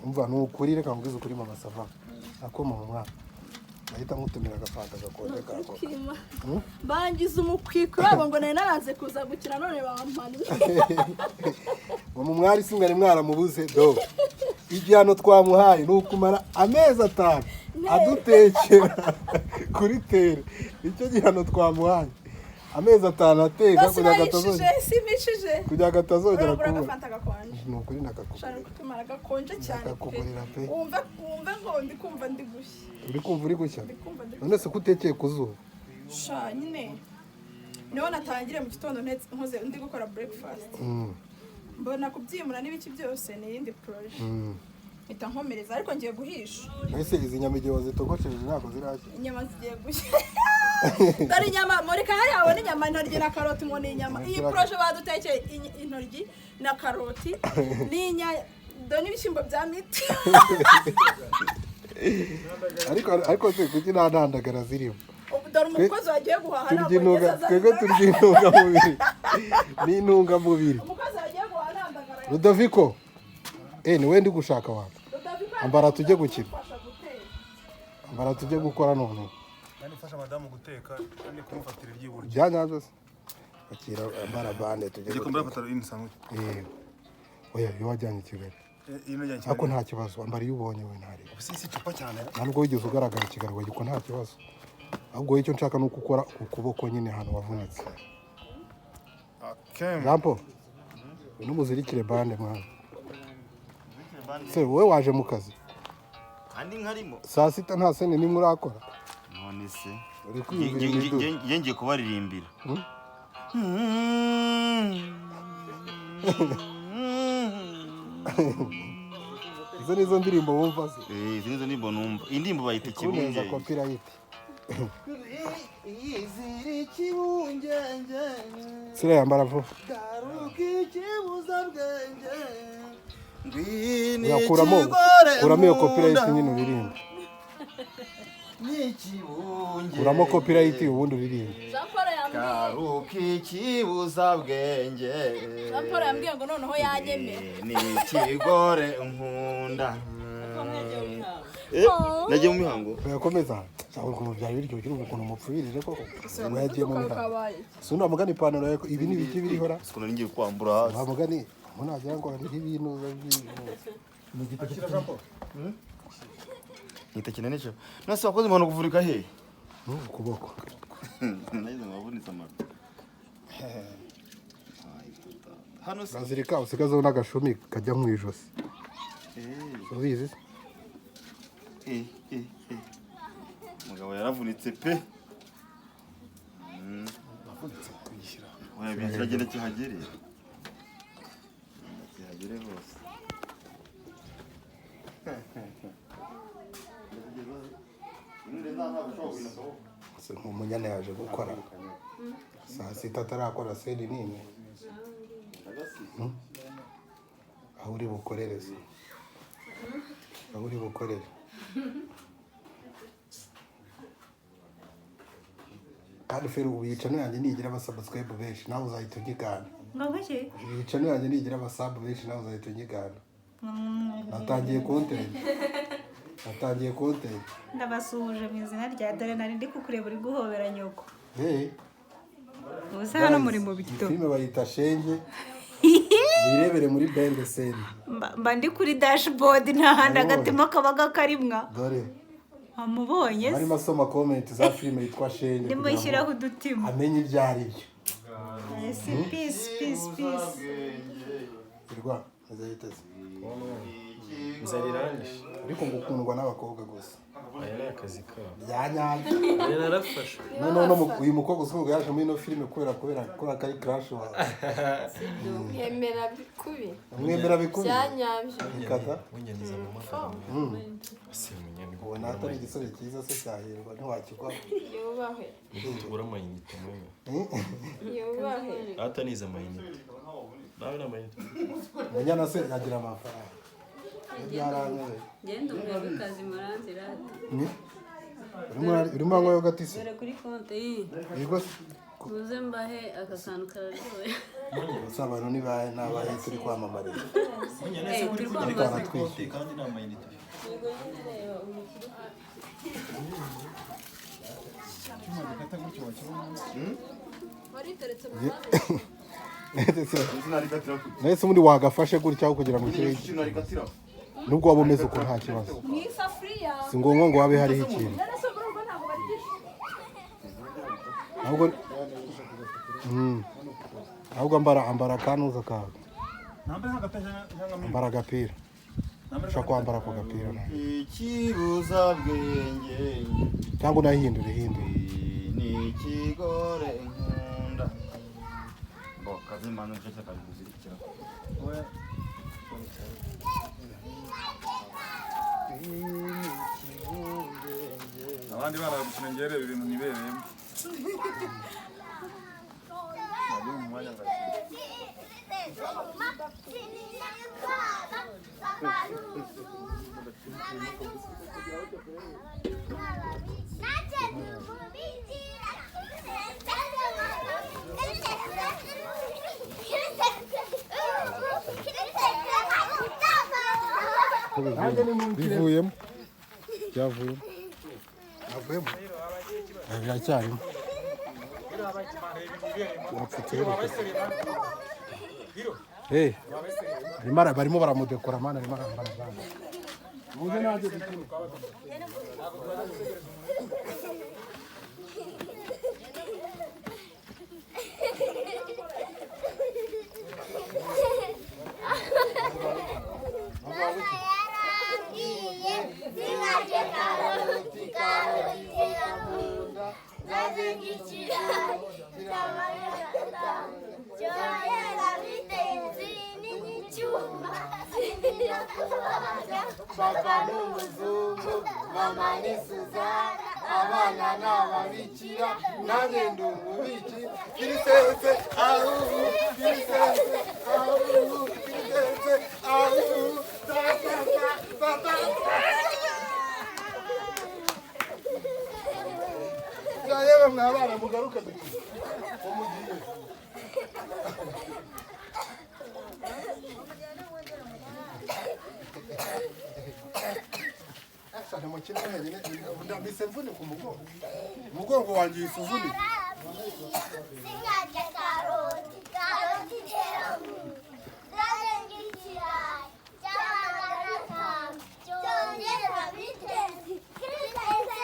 umva nukuri reka nguze ukuri mama sava akoma mu mwana ahita ngutumira agafanta gakonje kako bangize umukwiko babo ngo nari naranze kuza gukina none bampanye mu mwari singari mwaramubuze do igihano twamuhaye nukumara amezi 5 adutekera kuri tere icyo gihano twamuhaye amezi 5 ateka kugira gatazongera kugira gatazongera kubura nukuri nakakubwira kutumara gakonje cyane nakakubwira pe umva ngo ndi kumva ndi gushya uri gushya none se kutekeye kuzuba sha nyine niho natangire mu gitondo nkoze ndi gukora breakfast mbona kubyimura n'ibiki byose ni yindi projet ita nkomereza ariko ngiye guhisha ese izi nyama igihe wazitogosheje ntabwo zirashya inyama zigiye gushya dore inyama muri kahari abone inyama intoryi na karoti ngo ni inyama iyi projet badutekeye intoryi na karoti dore n'ibishyimbo bya miti ariko se kuki nta ntandagara zirimo dore umukozi wagiye guhaha twebwe turya intungamubiri n'intungamubiri umukozi wagiye guhaha ntandagara Rudoviko ni we ndi gushaka wawe ambara tujye gukina ambara tujye gukora none kandi fasha madamu guteka kandi kumufatira ibyiburo byanyabyo se akira ambara bande tujye kumbura pataro y'insanzwe oya yo wajyanye Kigali ako nta kibazo ambara iyo ubonye we ntari si cupa cyane ntabwo wigeze ugaragara Kigali ngo giko nta kibazo ahubwo icyo nshaka nuko ukora ukuboko nyine hano wavunitse Rampo n'umuzirikire bande mwana se wowe waje mu kazi kandi nkarimo saa sita nta sene nimwe urakora none se uri kwiyumvira ngiye kubaririmbira izo nizo ndirimbo wumva se izo nizo ndirimbo numva indirimbo bayita kibunge copyright iziri kibunge sire yambara vuba kuramo iyo copyright nyine uririmba kuramo copyright ubundi uririmba karuki kibuza bwenge Raporo yambwiye ngo noneho yanyemera ni kigore nkunda nagiye mu mihango yakomeza cyangwa ngo byari biryo cy'ubu ukuntu mupfirije koko mwagiye mu mihango sunda mugani ipantaro yako ibi ni biki birihora siko ngiye kwambura hasi mugani munagira ngo ari ibintu ni gipakira Rampo nita kinene cyo nase wakoze impano kuvurika he ukuboko nayize mabunitse amara hano bazirika usigazeho n'agashumi kajya mu ijosi ubizi mugabo yaravunitse pe avunitse kuyishyira oya biragenda kihagere hose umunyana yaje gukora saa sita atarakora seni nini aho uri bukorereze aho uri bukorere kandi fero ubicano yanjye nigira abasubscribe benshi nawe uzahita ugigana ngabake ubicano yanjye nigira abasub benshi nawe uzahita ugigana natangiye content ndabasuhuje mu izina rya dore nari ndi kukureba uri guhobera nyoko ubusa Guys, hano muri mu bito filime bayita Shenge wirebere muri bende seri mba ndi kuri dashboard ntahandi agatima kabaga karimwa dore amubonye harimo asoma comment za filime yitwa Shenge ndimo ishyiraho udutima amenye ibyo ari byo peace irwa azahiteze nzarirangije ariko ngukundwa n'abakobwa gusa aya ni akazi kabo byanyabyo aya narafashe none uyu mukobwa usubwo yaje muri ino filime kubera kari crash wawe yemera bikubi mwemera bikubi byanyabyo ikata w'ingenzi mu mafaranga ase munyandiko ubona atari igisore cyiza se cyahirwa ntiwakigwa yubahe tugura amayinite mwe yubahe ataniza amayinite nawe n'amayinite munyana se yagira amafaranga genda umwebe kazi maranzira urimo anywa yo gatise dore kuri konte yego kuze mbahe aka kantu kararyoye gusa abantu n'abaye turi kwamamariza twaratwishyuye kandi nta mayinite yego nyine reba umukire icyuma gikata gutyo wakibona nahise ubundi wagafashe gutya aho kugira ngo ukire nubwo waba umeze uko nta kibazo mu isafuriya si ngombwa ngo habe hariho ikintu none se muri urwo ntabwo barigisha ahubwo ahubwo ambara akanuza kawe nambaye nk'agapira cyangwa ambara agapira ushobora kwambara ako gapira nawe ikibuza bwenge cyangwa unahindure ni ikigore nkunda ngo kazimana nicyo cyakari kuzirikira abandi baragukina ngerera ibintu nibereyemo nari mu mwanya ngakira bivuyemo byavuyemo biracyarimo barimo baramudekora mana arimo arambara bana muze nanjye dukine Papa n'umuzungu, mama ni Suzana, abana n'ababikira, nanjye ndi umubiki, kirisese, ahuhu, kirisese, ahuhu, kirisese, ahuhu, ta. Yewe mwabana mugaruke dukine. Umugiye. Asha mukina wenyine ndambise mvune ku mugongo wanjye isuvune Singarya karoti teramu zarengikira cyamagara kam cyongera bitezi kirisese